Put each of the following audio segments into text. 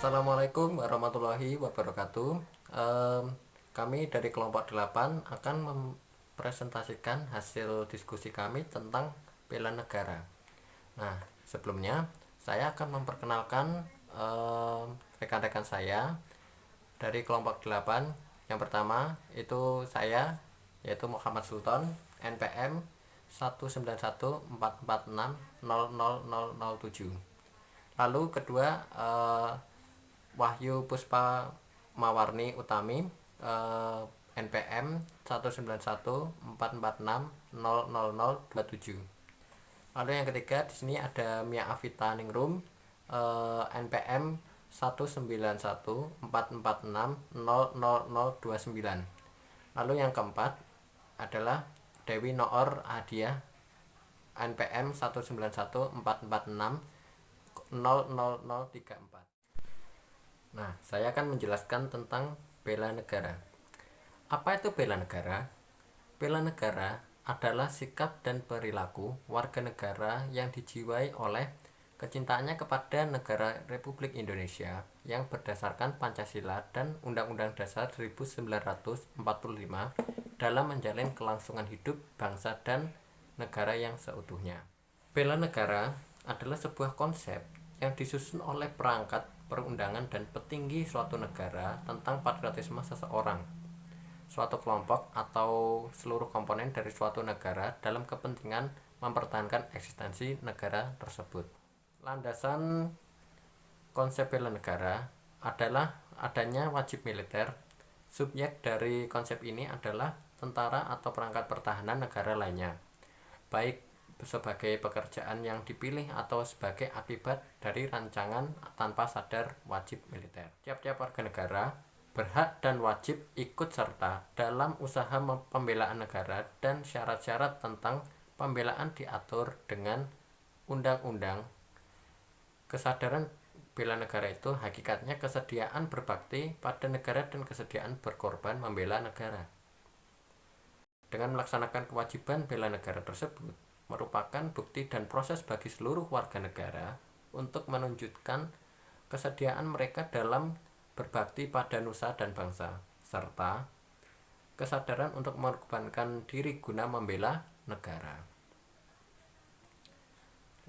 Assalamualaikum warahmatullahi wabarakatuh. Em, Kami dari kelompok 8 akan mempresentasikan hasil diskusi kami tentang bela negara. Nah, sebelumnya saya akan memperkenalkan rekan-rekan saya dari kelompok 8. Yang pertama itu saya, yaitu Muhammad Sultan, NPM 19144600007. Lalu kedua, Wahyu Puspa Mawarni Utami, NPM 19144600027. Lalu yang ketiga di sini ada Mia Afita Ningrum, NPM 19144600029. Lalu yang keempat adalah Dewi Noor Hadiah, NPM 19144600034. Nah, saya akan menjelaskan tentang bela negara. Apa itu bela negara? Bela negara adalah sikap dan perilaku warga negara yang dijiwai oleh kecintaannya kepada negara Republik Indonesia yang berdasarkan Pancasila dan Undang-Undang Dasar 1945 dalam menjalin kelangsungan hidup bangsa dan negara yang seutuhnya. Bela negara adalah sebuah konsep yang disusun oleh perangkat perundangan dan petinggi suatu negara tentang patriotisme seseorang, suatu kelompok atau seluruh komponen dari suatu negara dalam kepentingan mempertahankan eksistensi negara tersebut. Landasan konsep bela negara adalah adanya wajib militer. Subjek dari konsep ini adalah tentara atau perangkat pertahanan negara lainnya, baik sebagai pekerjaan yang dipilih atau sebagai akibat dari rancangan tanpa sadar wajib militer. Tiap-tiap warga negara berhak dan wajib ikut serta dalam usaha pembelaan negara dan syarat-syarat tentang pembelaan diatur dengan undang-undang. Kesadaran bela negara itu hakikatnya kesediaan berbakti pada negara dan kesediaan berkorban membela negara. Dengan melaksanakan kewajiban bela negara tersebut merupakan bukti dan proses bagi seluruh warga negara untuk menunjukkan kesediaan mereka dalam berbakti pada nusa dan bangsa, serta kesadaran untuk mengorbankan diri guna membela negara.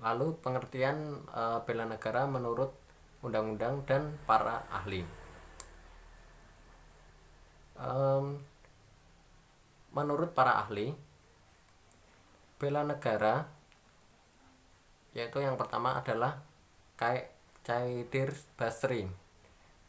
Lalu pengertian bela negara menurut undang-undang dan para ahli. Menurut para ahli, bela negara yaitu yang pertama adalah Caidir Basri.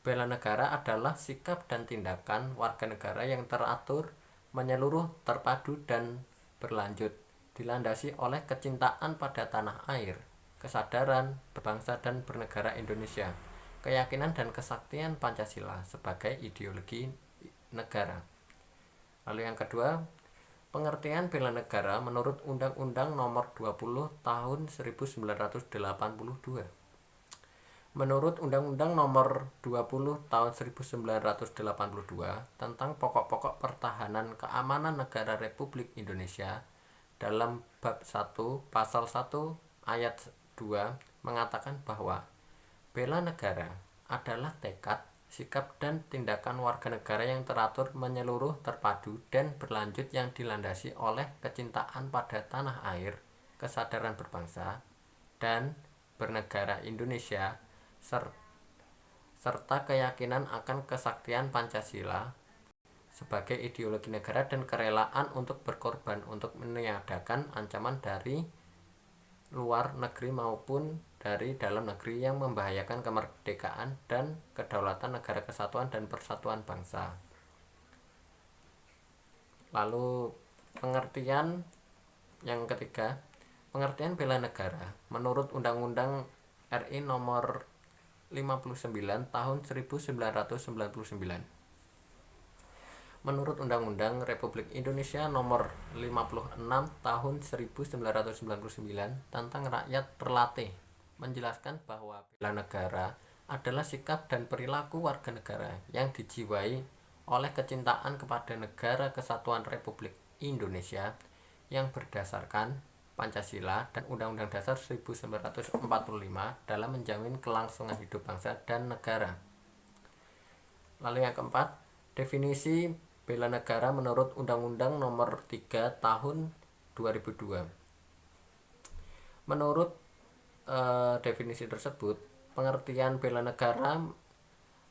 Bela negara adalah sikap dan tindakan warga negara yang teratur, menyeluruh, terpadu, dan berlanjut, dilandasi oleh kecintaan pada tanah air, kesadaran berbangsa dan bernegara Indonesia, keyakinan dan kesaktian Pancasila sebagai ideologi negara. Lalu yang kedua, pengertian bela negara menurut Undang-Undang Nomor 20 Tahun 1982. Menurut Undang-Undang Nomor 20 Tahun 1982 tentang pokok-pokok pertahanan keamanan negara Republik Indonesia, dalam bab 1 pasal 1 ayat 2 mengatakan bahwa bela negara adalah tekad, sikap dan tindakan warga negara yang teratur, menyeluruh, terpadu, dan berlanjut yang dilandasi oleh kecintaan pada tanah air, kesadaran berbangsa dan bernegara Indonesia, serta keyakinan akan kesaktian Pancasila sebagai ideologi negara dan kerelaan untuk berkorban untuk meniadakan ancaman dari luar negeri maupun dari dalam negeri yang membahayakan kemerdekaan dan kedaulatan negara, kesatuan dan persatuan bangsa. Lalu pengertian yang ketiga, pengertian bela negara menurut Undang-Undang RI Nomor 59 Tahun 1999. Menurut Undang-Undang Republik Indonesia Nomor 56 Tahun 1999 tentang rakyat terlatih, menjelaskan bahwa bela negara adalah sikap dan perilaku warga negara yang dijiwai oleh kecintaan kepada negara kesatuan Republik Indonesia yang berdasarkan Pancasila dan Undang-Undang Dasar 1945 dalam menjamin kelangsungan hidup bangsa dan negara. Lalu yang keempat, definisi bela negara menurut Undang-Undang Nomor 3 Tahun 2002. Menurut definisi tersebut, pengertian bela negara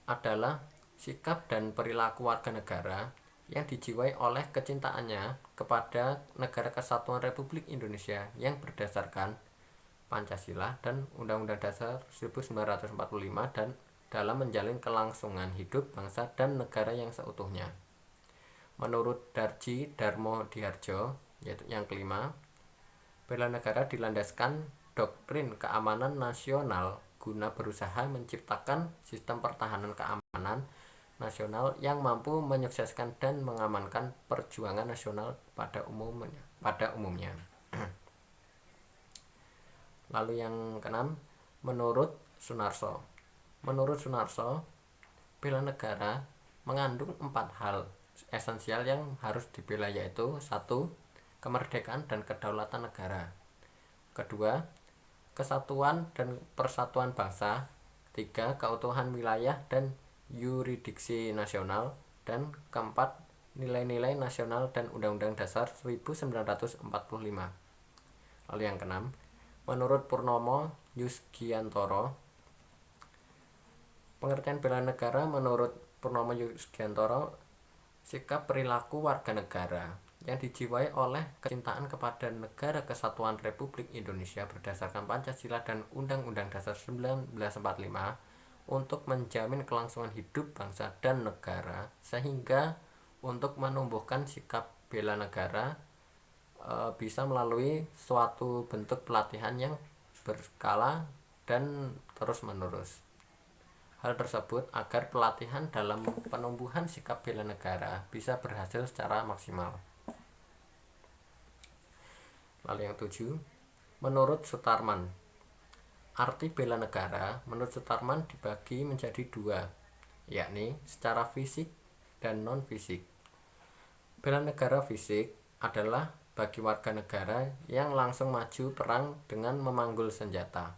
adalah sikap dan perilaku warga negara yang dijiwai oleh kecintaannya kepada Negara Kesatuan Republik Indonesia yang berdasarkan Pancasila dan Undang-Undang Dasar 1945 dan dalam menjalin kelangsungan hidup bangsa dan negara yang seutuhnya. Menurut Darji Darmo Diharjo, yaitu yang kelima, bela negara dilandaskan doktrin keamanan nasional guna berusaha menciptakan sistem pertahanan keamanan nasional yang mampu menyukseskan dan mengamankan perjuangan nasional pada umumnya. Lalu yang keenam, menurut Sunarso. Menurut Sunarso, bela negara mengandung 4 hal esensial yang harus dibela, yaitu 1. Kemerdekaan dan kedaulatan negara. 2. Kesatuan dan persatuan bangsa. 3. Keutuhan wilayah dan yurisdiksi nasional. Dan 4. Nilai-nilai nasional dan Undang-Undang Dasar 1945. Lalu yang keenam, menurut Purnomo Yusgiantoro, pengertian bela negara menurut Purnomo Yusgiantoro, sikap perilaku warga negara yang dijiwai oleh kecintaan kepada Negara Kesatuan Republik Indonesia berdasarkan Pancasila dan Undang-Undang Dasar 1945 untuk menjamin kelangsungan hidup bangsa dan negara, sehingga untuk menumbuhkan sikap bela negara bisa melalui suatu bentuk pelatihan yang berskala dan terus-menerus. Hal tersebut agar pelatihan dalam penumbuhan sikap bela negara bisa berhasil secara maksimal. Lalu yang 7, menurut Sutarman, arti bela negara menurut Sutarman dibagi menjadi 2, yakni secara fisik dan non-fisik. Bela negara fisik adalah bagi warga negara yang langsung maju perang dengan memanggul senjata.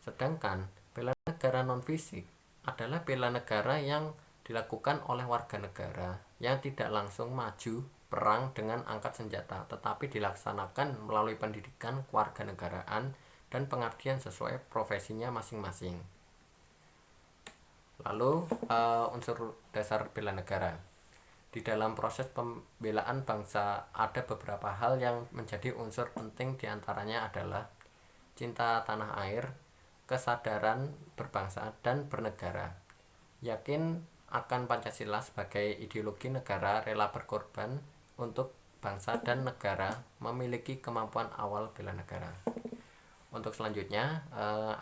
Sedangkan bela negara non-fisik adalah bela negara yang dilakukan oleh warga negara yang tidak langsung maju perang dengan angkat senjata, tetapi dilaksanakan melalui pendidikan kewarganegaraan dan pengabdian sesuai profesinya masing-masing. Lalu unsur dasar bela negara. Di dalam proses pembelaan bangsa ada beberapa hal yang menjadi unsur penting, diantaranya adalah cinta tanah air, kesadaran berbangsa dan bernegara, yakin akan Pancasila sebagai ideologi negara, rela berkorban untuk bangsa dan negara, memiliki kemampuan awal bela negara. Untuk selanjutnya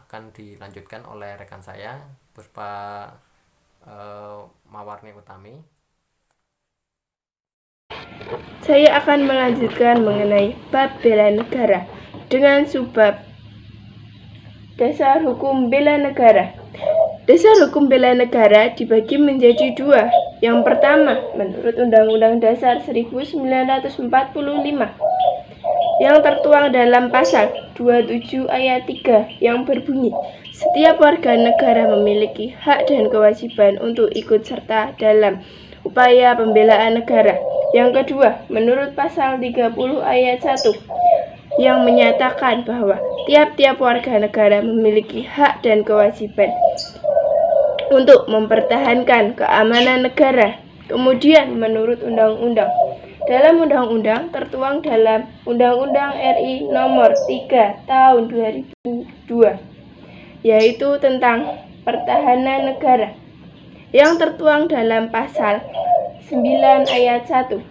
akan dilanjutkan oleh rekan saya, Puspa Mawarni Utami. Saya akan melanjutkan mengenai bab bela negara dengan subbab dasar hukum bela negara. Dasar hukum bela negara dibagi menjadi 2. Yang pertama, menurut Undang-Undang Dasar 1945 yang tertuang dalam pasal 27 ayat 3 yang berbunyi, setiap warga negara memiliki hak dan kewajiban untuk ikut serta dalam upaya pembelaan negara. Yang kedua, menurut pasal 30 ayat 1 yang menyatakan bahwa tiap-tiap warga negara memiliki hak dan kewajiban untuk mempertahankan keamanan negara. Kemudian menurut undang-undang, dalam undang-undang tertuang dalam Undang-Undang RI Nomor 3 Tahun 2002, yaitu tentang pertahanan negara, yang tertuang dalam pasal 9 ayat 1.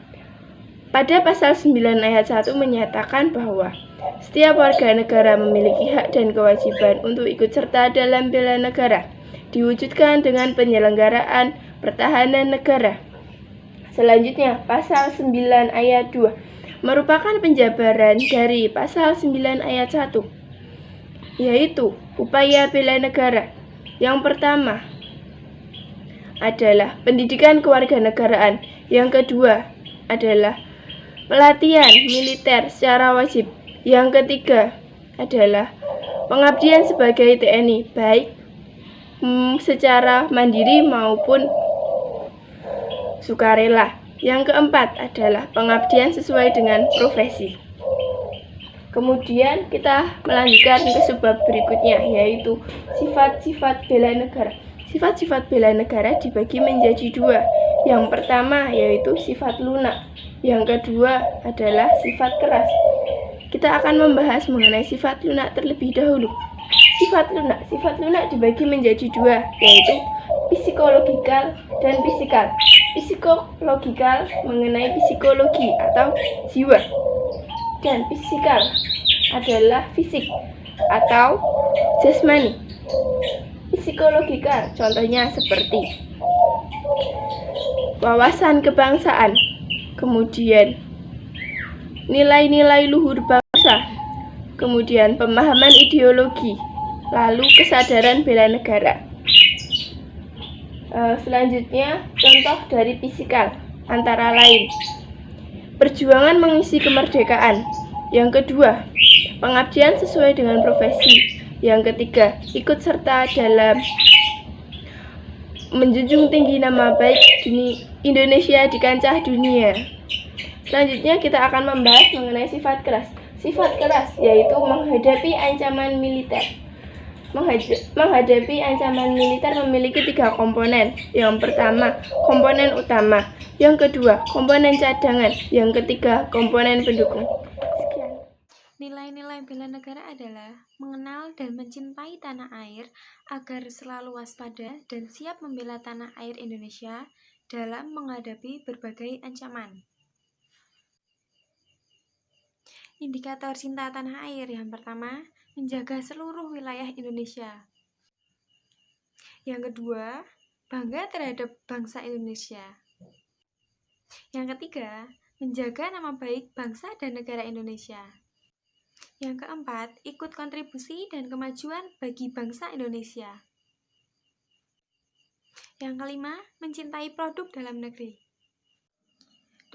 Pada pasal 9 ayat 1 menyatakan bahwa setiap warga negara memiliki hak dan kewajiban untuk ikut serta dalam bela negara, diwujudkan dengan penyelenggaraan pertahanan negara. Selanjutnya, pasal 9 ayat 2 merupakan penjabaran dari pasal 9 ayat 1, yaitu upaya bela negara. Yang pertama adalah pendidikan kewarganegaraan. Yang kedua adalah pelatihan militer secara wajib. Yang ketiga adalah pengabdian sebagai TNI, baik secara mandiri maupun sukarela. Yang keempat adalah pengabdian sesuai dengan profesi. Kemudian kita melanjutkan ke sebab berikutnya, yaitu sifat-sifat bela negara. Sifat-sifat bela negara dibagi menjadi dua. Yang pertama yaitu sifat lunak. Yang kedua adalah sifat keras. Kita akan membahas mengenai sifat lunak terlebih dahulu. Sifat lunak dibagi menjadi dua, yaitu psikologikal dan fisikal. Psikologikal mengenai psikologi atau jiwa, dan fisikal adalah fisik atau jasmani. Psikologikal contohnya seperti wawasan kebangsaan, kemudian nilai-nilai luhur bangsa, kemudian pemahaman ideologi, lalu kesadaran bela negara. Selanjutnya contoh dari fisikal antara lain perjuangan mengisi kemerdekaan. Yang kedua, pengabdian sesuai dengan profesi. Yang ketiga, ikut serta dalam menjunjung tinggi nama baik Indonesia di kancah dunia. Selanjutnya kita akan membahas mengenai sifat keras. Sifat keras yaitu menghadapi ancaman militer. Menghadapi ancaman militer memiliki tiga komponen. Yang pertama, komponen utama. Yang kedua, komponen cadangan. Yang ketiga, komponen pendukung. Sekian. Nilai-nilai bela negara adalah mengenal dan mencintai tanah air agar selalu waspada dan siap membela tanah air Indonesia dalam menghadapi berbagai ancaman. Indikator cinta tanah air yang pertama, menjaga seluruh wilayah Indonesia. Yang kedua, bangga terhadap bangsa Indonesia. Yang ketiga, menjaga nama baik bangsa dan negara Indonesia. Yang keempat, ikut kontribusi dan kemajuan bagi bangsa Indonesia. Yang kelima, mencintai produk dalam negeri.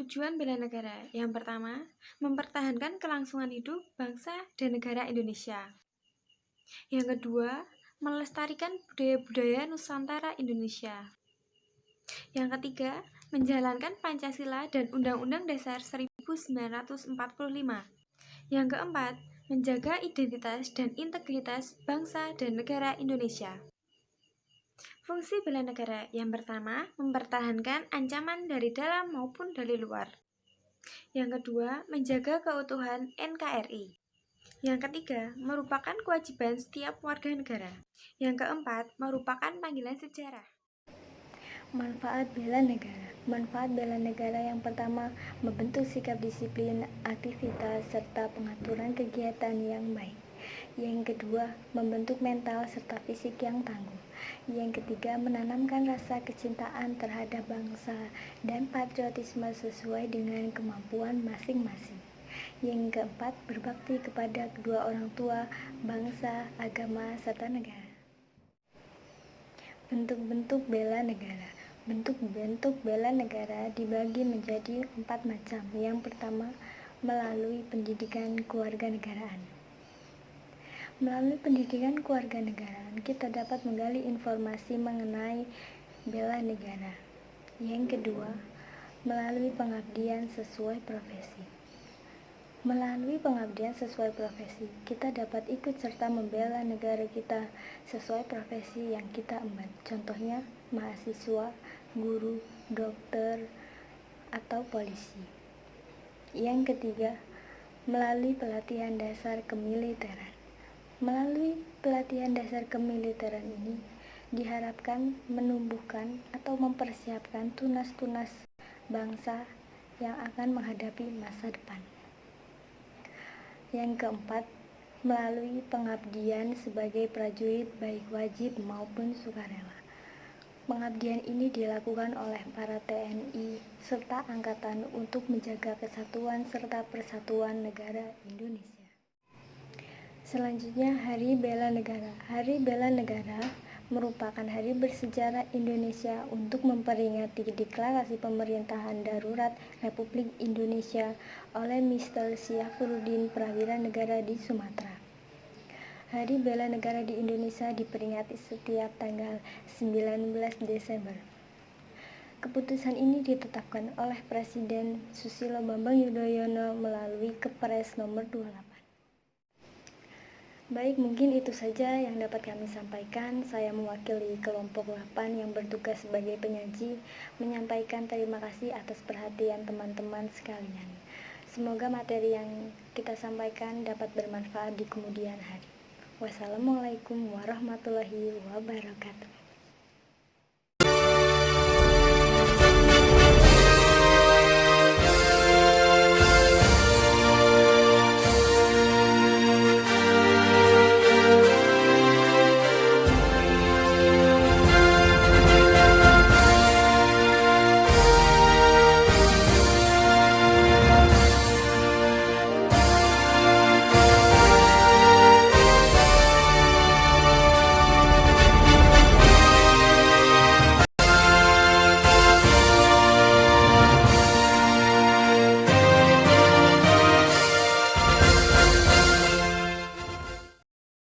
Tujuan bela negara yang pertama, mempertahankan kelangsungan hidup bangsa dan negara Indonesia. Yang kedua, melestarikan budaya-budaya Nusantara Indonesia. Yang ketiga, menjalankan Pancasila dan Undang-Undang Dasar 1945. Yang keempat, menjaga identitas dan integritas bangsa dan negara Indonesia. Fungsi bela negara yang pertama, mempertahankan ancaman dari dalam maupun dari luar. Yang kedua, menjaga keutuhan NKRI. Yang ketiga, merupakan kewajiban setiap warga negara. Yang keempat, merupakan panggilan sejarah. Manfaat bela negara. Manfaat bela negara yang pertama, membentuk sikap disiplin, aktivitas, serta pengaturan kegiatan yang baik. Yang kedua, membentuk mental serta fisik yang tangguh. Yang ketiga, menanamkan rasa kecintaan terhadap bangsa dan patriotisme sesuai dengan kemampuan masing-masing. Yang keempat, berbakti kepada kedua orang tua, bangsa, agama, serta negara. Bentuk-bentuk bela negara. Bentuk-bentuk bela negara dibagi menjadi 4 macam. Yang pertama, melalui pendidikan kewarganegaraan. Melalui pendidikan kewarganegaraan, kita dapat menggali informasi mengenai bela negara. Yang kedua, melalui pengabdian sesuai profesi. Melalui pengabdian sesuai profesi, kita dapat ikut serta membela negara kita sesuai profesi yang kita emban. Contohnya, mahasiswa, guru, dokter, atau polisi. Yang ketiga, melalui pelatihan dasar kemiliteran. Melalui pelatihan dasar kemiliteran ini, diharapkan menumbuhkan atau mempersiapkan tunas-tunas bangsa yang akan menghadapi masa depan. Yang keempat, melalui pengabdian sebagai prajurit baik wajib maupun sukarela. Pengabdian ini dilakukan oleh para TNI serta angkatan untuk menjaga kesatuan serta persatuan negara Indonesia. Selanjutnya, Hari Bela Negara. Hari Bela Negara merupakan hari bersejarah Indonesia untuk memperingati deklarasi pemerintahan darurat Republik Indonesia oleh Mr. Syafruddin Prawira Negara di Sumatera. Hari Bela Negara di Indonesia diperingati setiap tanggal 19 Desember. Keputusan ini ditetapkan oleh Presiden Susilo Bambang Yudhoyono melalui Kepres nomor 28. Baik, mungkin itu saja yang dapat kami sampaikan. Saya mewakili kelompok 8 yang bertugas sebagai penyaji, menyampaikan terima kasih atas perhatian teman-teman sekalian. Semoga materi yang kita sampaikan dapat bermanfaat di kemudian hari. Wassalamualaikum warahmatullahi wabarakatuh.